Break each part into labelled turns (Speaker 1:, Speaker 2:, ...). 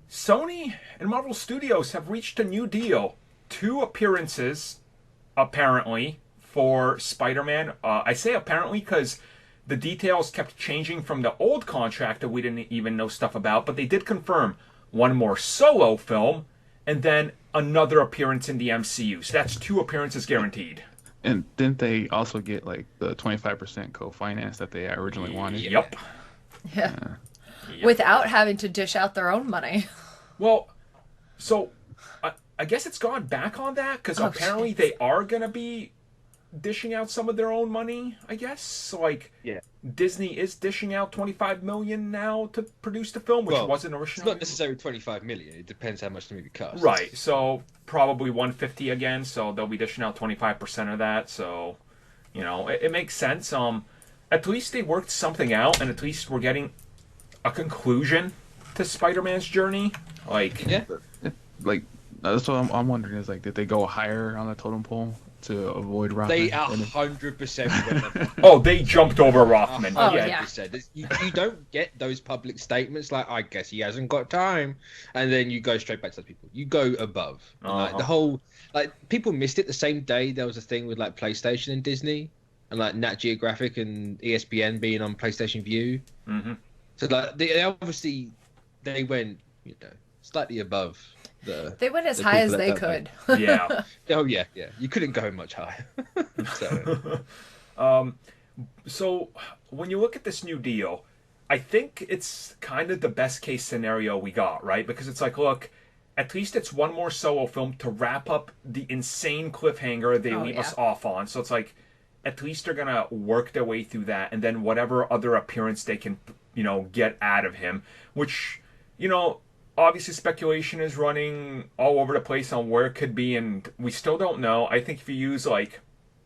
Speaker 1: Sony and Marvel Studios have reached a new deal. Two appearances, apparently, for Spider-Man. I say apparently because the details kept changing from the old contract that we didn't even know stuff about, but they did confirm one more solo film and then another appearance in the MCU. So that's two appearances guaranteed.
Speaker 2: And didn't they also get like the 25% co-finance that they originally wanted?
Speaker 1: Yep.
Speaker 3: Yeah.
Speaker 2: Uh,
Speaker 1: Yep.
Speaker 3: Without having to dish out their own money.
Speaker 1: Well, so I guess it's gone back on that because
Speaker 3: Oh,
Speaker 1: apparently
Speaker 3: jeez.
Speaker 1: they are going to be dishing out some of their own money, I guess. So, like,
Speaker 4: Yeah.
Speaker 1: Disney is dishing out 25 million now to produce the film, which
Speaker 4: Well,
Speaker 1: wasn't
Speaker 4: It's
Speaker 1: originally.
Speaker 4: not necessarily 25 million. It depends how much the movie costs.
Speaker 1: Right. So probably 150 again. So they'll be dishing out 25% of that. So, it makes sense. At least they worked something out, and at least we're getting a conclusion to Spider-Man's journey. Like,
Speaker 4: Yeah.
Speaker 2: like that's what I'm wondering is like, did they go higher on the totem pole to avoid
Speaker 4: They
Speaker 2: Rockman?
Speaker 4: 100% went above.
Speaker 1: oh, they jumped over Rothman.
Speaker 3: Oh,
Speaker 1: yeah.
Speaker 3: yeah.
Speaker 4: 100%. You don't get those public statements like, I guess he hasn't got time. And then you go straight back to those people. You go above. And, like, the whole, like, people missed it the same day there was a thing with, like, PlayStation and Disney. And, like, Nat Geographic and ESPN being on PlayStation View.
Speaker 1: Mm-hmm.
Speaker 4: So, like, they obviously, they went, slightly above
Speaker 3: They went as
Speaker 4: the
Speaker 3: high as
Speaker 4: people
Speaker 3: they
Speaker 4: that don't
Speaker 3: could.
Speaker 1: Yeah.
Speaker 4: Oh, yeah. You couldn't go much higher. So,
Speaker 1: So when you look at this new deal, I think it's kind of the best case scenario we got, right? Because it's like, look, at least it's one more solo film to wrap up the insane cliffhanger they
Speaker 3: Oh,
Speaker 1: leave
Speaker 3: yeah.
Speaker 1: us off on. So it's like, at least they're gonna work their way through that, and then whatever other appearance they can, get out of him. Which, obviously speculation is running all over the place on where it could be, and we still don't know. I think if you use like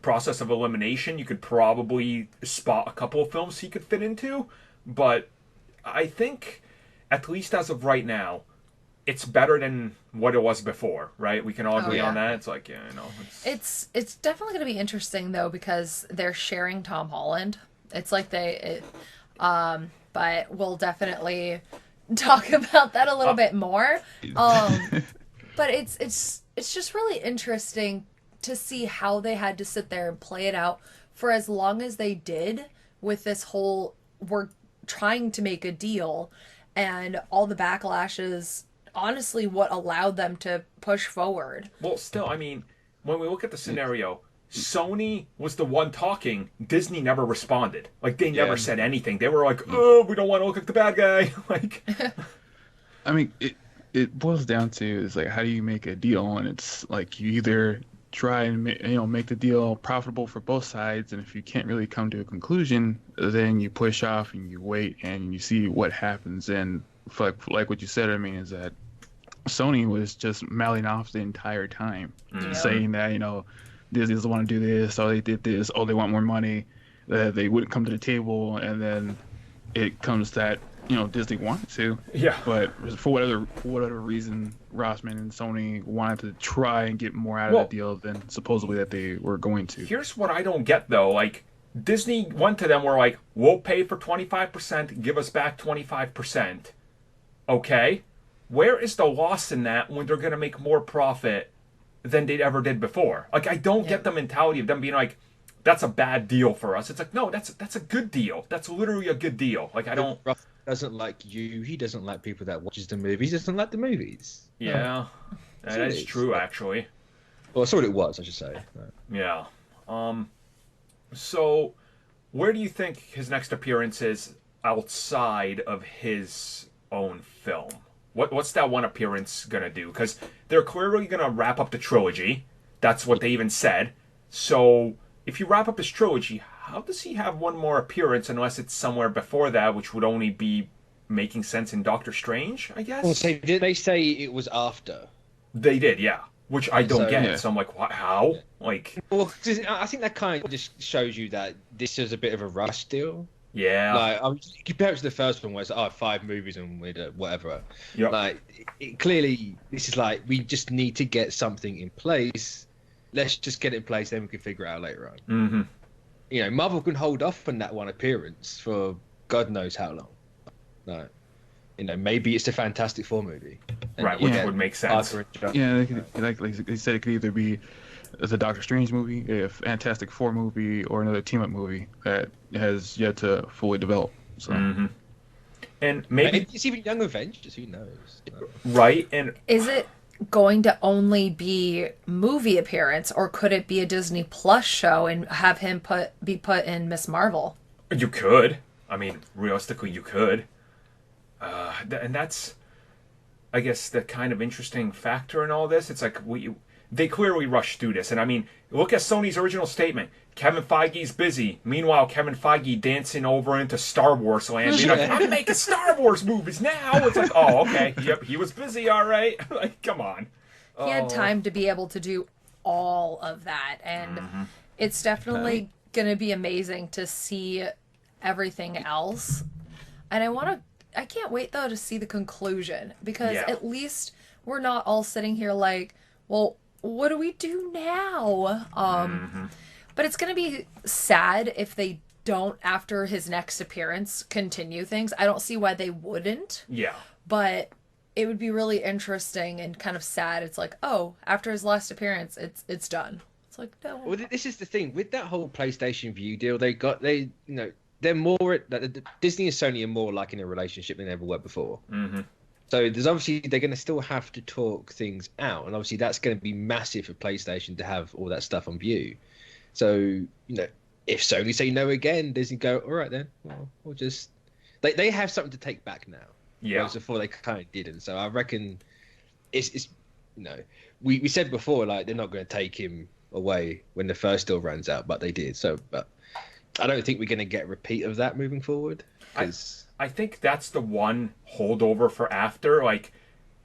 Speaker 1: process of elimination, you could probably spot a couple of films he could fit into. But I think, at least as of right now, it's better than what it was before, right? We can all
Speaker 3: Oh,
Speaker 1: agree
Speaker 3: yeah.
Speaker 1: on that. It's like,
Speaker 3: It's definitely going to be interesting though because they're sharing Tom Holland. It's like but we'll definitely talk about that a little bit more. But it's just really interesting to see how they had to sit there and play it out for as long as they did with this whole we're trying to make a deal and all the backlashes honestly what allowed them to push forward.
Speaker 1: well, still, I mean, when we look at the scenario, Sony was the one talking. Disney never responded. Like, they never
Speaker 4: Yeah.
Speaker 1: said anything. They were like, oh, we don't want to look like the bad guy. Like,
Speaker 2: I mean, it boils down to is like, how do you make a deal? And it's like you either try and make the deal profitable for both sides, and if you can't really come to a conclusion, then you push off and you wait and you see what happens. And like what you said, I mean, is that Sony was just mouthing off the entire time, saying that Disney doesn't want to do this, or they did this, oh they want more money, that they wouldn't come to the table, and then it comes that Disney wanted to,
Speaker 1: yeah.
Speaker 2: but for whatever reason, Rossman and Sony wanted to try and get more out of
Speaker 1: Well,
Speaker 2: the deal than supposedly that they were going to.
Speaker 1: Here's what I don't get, though. Like, Disney went to them, were like, we'll pay for 25%, give us back 25%. Okay. Where is the loss in that when they're going to make more profit than they ever did before? Like, I don't get the mentality of them being like, that's a bad deal for us. It's like, no, that's a good deal. That's literally a good deal. Like, I don't.
Speaker 4: Ruff doesn't like you. He doesn't like people that watches the movies. He doesn't like the movies.
Speaker 1: Yeah, that
Speaker 4: it
Speaker 1: is
Speaker 4: is.
Speaker 1: true, actually.
Speaker 4: Well, that's what it was, I should say.
Speaker 1: Yeah. So, where do you think his next appearance is outside of his own film? What's that one appearance gonna do? Because they're clearly gonna wrap up the trilogy. That's what they even said. So, if you wrap up his trilogy, how does he have one more appearance unless it's somewhere before that, which would only be making sense in Doctor Strange, I guess?
Speaker 4: Well, so did they say it was after?
Speaker 1: They did, yeah. Which I don't
Speaker 4: So-
Speaker 1: get.
Speaker 2: Yeah.
Speaker 1: So I'm like, what? How? Like,
Speaker 4: Well, 'cause I think that kind of just shows you that this is a bit of a rush deal.
Speaker 1: yeah.
Speaker 4: Like, compare it to the first one where it's 5 movies and we whatever.
Speaker 1: Yep.
Speaker 4: Like, clearly, this is like, we just need to get something in place. Let's just get it in place, then we can figure it out later on.
Speaker 1: Mm-hmm.
Speaker 4: Marvel can hold off on that one appearance for God knows how long. No. maybe it's a Fantastic Four movie. And
Speaker 1: Right,
Speaker 4: you
Speaker 1: which
Speaker 4: get
Speaker 1: would make sense.
Speaker 4: Parker and John.
Speaker 2: Yeah, they could, like they said, it could either be the Doctor Strange movie, a Fantastic Four movie, or another team up movie that has yet to fully develop. So.
Speaker 1: Mm-hmm. And maybe
Speaker 4: it's even Young Avengers. Who knows?
Speaker 1: right, and
Speaker 3: Is it going to only be movie appearance, or could it be a Disney Plus show and have him be put in Miss Marvel?
Speaker 1: you could. I mean, realistically, you could. And that's, I guess, the kind of interesting factor in all this. It's like they clearly rushed through this, and I mean, look at Sony's original statement. Kevin Feige's busy. Meanwhile, Kevin Feige dancing over into Star Wars land, being like, "I'm making Star Wars movies now." It's like, oh, okay, yep, he was busy, all right. Like, come on.
Speaker 3: He had time to be able to do all of that, and it's definitely going to be amazing to see everything else. And I can't wait though to see the conclusion, because at least we're not all sitting here like, well, what do we do now? But it's going to be sad if they don't, after his next appearance, continue things. I don't see why they wouldn't.
Speaker 1: Yeah.
Speaker 3: But it would be really interesting and kind of sad. It's like, oh, after his last appearance, it's done. It's like, no.
Speaker 4: Well, this is the thing with that whole PlayStation View deal. They're more Disney and Sony are more like in a relationship than they ever were before.
Speaker 1: Mm-hmm.
Speaker 4: So there's obviously they're going to still have to talk things out, and obviously that's going to be massive for PlayStation to have all that stuff on View. So if Sony say no again, Disney go, all right then, well, we'll just they have something to take back now.
Speaker 1: Yeah.
Speaker 4: Whereas before they kind of didn't. So I reckon it's we said before, like, they're not going to take him away when the first deal runs out, but they did. So, but I don't think we're going to get a repeat of that moving forward.
Speaker 1: I think that's the one holdover for after, like,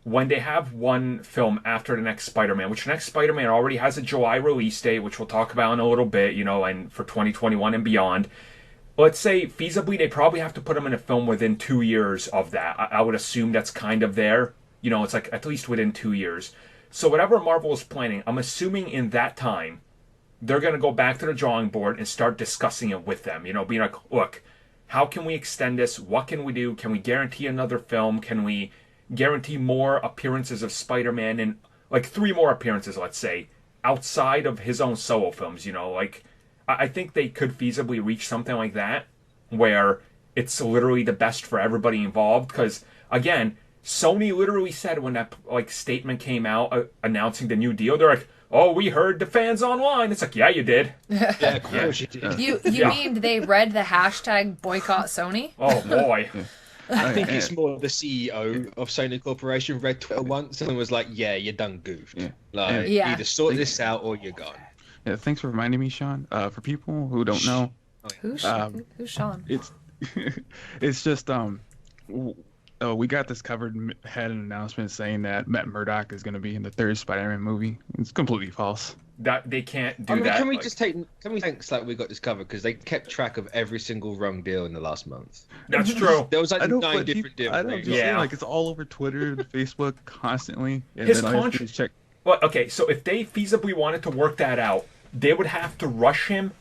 Speaker 1: when they have one film after the next Spider-Man, which the next Spider-Man already has a July release date, which we'll talk about in a little bit, and for 2021 and beyond. Let's say, feasibly, they probably have to put him in a film within 2 years of that. I would assume that's kind of there. It's like at least within 2 years. So whatever Marvel is planning, I'm assuming in that time, they're going to go back to the drawing board and start discussing it with them. Being like, look, how can we extend this? What can we do? Can we guarantee another film? Can we guarantee more appearances of Spider-Man, and like 3 more appearances, let's say, outside of his own solo films? Like, I think they could feasibly reach something like that, where it's literally the best for everybody involved. Because again, Sony literally said when that statement came out announcing the new deal, they're like, "Oh, we heard the fans online." It's like, yeah, you did.
Speaker 4: Yeah, of course you did.
Speaker 3: You mean they read the hashtag boycott Sony?
Speaker 1: Oh boy.
Speaker 4: I think it's more the CEO of Sony Corporation read Twitter once and was like, "Yeah, you done goofed. Either sort this out or you're gone."
Speaker 2: Yeah, thanks for reminding me, Sean. For people who don't know,
Speaker 3: Who's Sean?
Speaker 2: It's just we got this covered. Had an announcement saying that Matt Murdock is going to be in the 3rd Spider-Man movie. It's completely false.
Speaker 1: That they can't do that.
Speaker 4: Can we thanks like we got this covered, because they kept track of every single wrong deal in the last month.
Speaker 1: That's true.
Speaker 4: There was like 9 different deals.
Speaker 2: I don't know. Like, it's all over Twitter and Facebook constantly. And
Speaker 1: His
Speaker 2: then
Speaker 1: contract.
Speaker 2: check.
Speaker 1: Well, okay, so if they feasibly wanted to work that out, they would have to rush him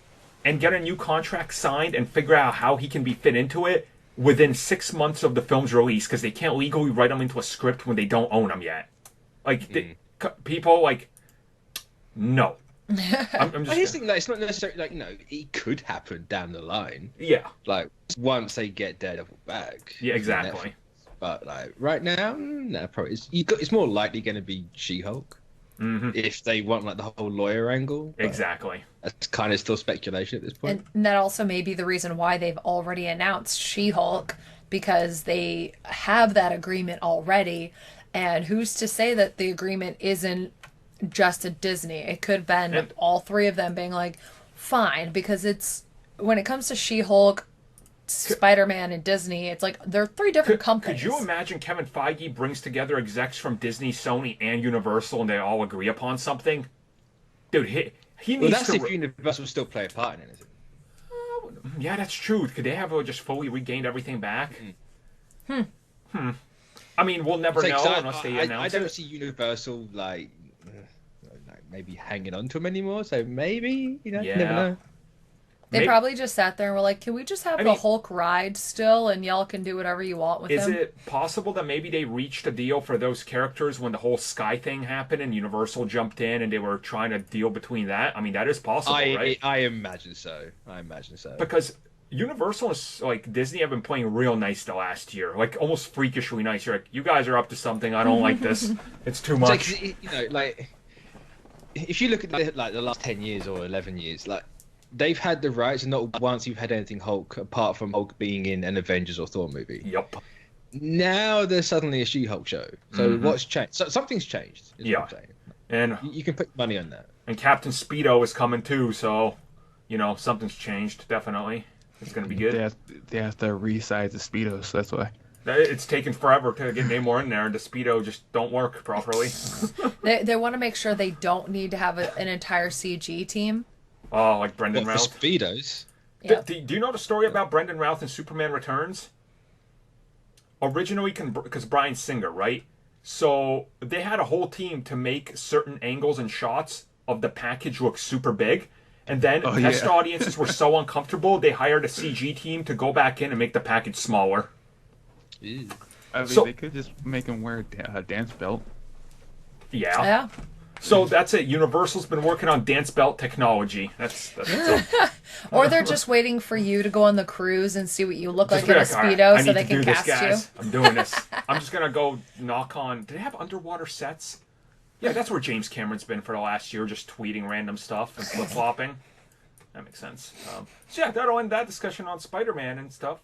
Speaker 1: and get a new contract signed and figure out how he can be fit into it within 6 months of the film's release, because they can't legally write him into a script when they don't own him yet. Like, people, like, no. I'm just...
Speaker 4: I just think that it's not necessarily, like, it could happen down the line.
Speaker 1: Yeah.
Speaker 4: Like, once they get Daredevil back.
Speaker 1: Yeah, exactly.
Speaker 4: But, like, right now, probably it's more likely going to be She-Hulk. Mm-hmm. If they want, like, the whole lawyer angle.
Speaker 1: Exactly.
Speaker 4: That's kind of still speculation at this point.
Speaker 3: And that also may be the reason why they've already announced She-Hulk, because they have that agreement already. And who's to say that the agreement isn't just a Disney? It could have been all 3 of them being like, fine, because it's, when it comes to She-Hulk, Spider-Man, and Disney, it's like they're 3 different companies.
Speaker 1: Could you imagine Kevin Feige brings together execs from Disney, Sony, and Universal, and they all agree upon something? Dude, he needs
Speaker 4: well, that's
Speaker 1: to...
Speaker 4: if Universal still play a part in anything.
Speaker 1: Yeah, that's true. Could they have just fully regained everything back? I mean, we'll never know unless they announce
Speaker 4: I don't
Speaker 1: it.
Speaker 4: see Universal, like maybe hanging on to him anymore, so maybe, you never know.
Speaker 3: They probably just sat there and were like, can we just have the
Speaker 1: mean,
Speaker 3: Hulk ride still, and y'all can do whatever you want with him?
Speaker 1: Is it possible that maybe they reached a deal for those characters when the whole Sky thing happened and Universal jumped in and they were trying to deal between that? I mean, that is possible, right?
Speaker 4: I imagine so.
Speaker 1: Because Universal is, like, Disney have been playing real nice the last year. Like, almost freakishly nice. You're like, you guys are up to something. I don't like this. It's too much.
Speaker 4: Like, you know, like, if you look at the last 10 years or 11 years, like, they've had the rights, and not once you've had anything Hulk apart from Hulk being in an Avengers or Thor movie.
Speaker 1: Yep.
Speaker 4: Now there's suddenly a She-Hulk show. So what's changed? So something's changed.
Speaker 1: Yeah. And
Speaker 4: you can put money on that.
Speaker 1: And Captain Speedo is coming too, so you know something's changed. Definitely, it's going to be good.
Speaker 2: They have to resize the Speedos, so that's why.
Speaker 1: It's taken forever to get Namor in there, and the Speedo just don't work properly.
Speaker 3: They want to make sure they don't need to have an entire CG team.
Speaker 1: Oh, like Brendan
Speaker 4: For
Speaker 1: Routh.
Speaker 4: Speedos?
Speaker 3: Yeah.
Speaker 1: Do you know the story about Brendan Routh in Superman Returns? Originally, because Bryan Singer, right? So they had a whole team to make certain angles and shots of the package look super big. And then test audiences were so uncomfortable, they hired a CG team to go back in and make the package smaller.
Speaker 4: Ew.
Speaker 2: I mean, they could just make him wear a dance belt.
Speaker 1: Yeah.
Speaker 3: Yeah.
Speaker 1: So that's it. Universal's been working on dance belt technology. That's
Speaker 3: Or they're just waiting for you to go on the cruise and see what you look like in a
Speaker 1: all right,
Speaker 3: Speedo
Speaker 1: I
Speaker 3: so
Speaker 1: need
Speaker 3: they
Speaker 1: to
Speaker 3: can
Speaker 1: do this,
Speaker 3: cast
Speaker 1: guys.
Speaker 3: you.
Speaker 1: I'm doing this. I'm just going to go knock on... Do they have underwater sets? Yeah, that's where James Cameron's been for the last year, just tweeting random stuff and flip-flopping. That makes sense. So yeah, that'll end that discussion on Spider-Man and stuff.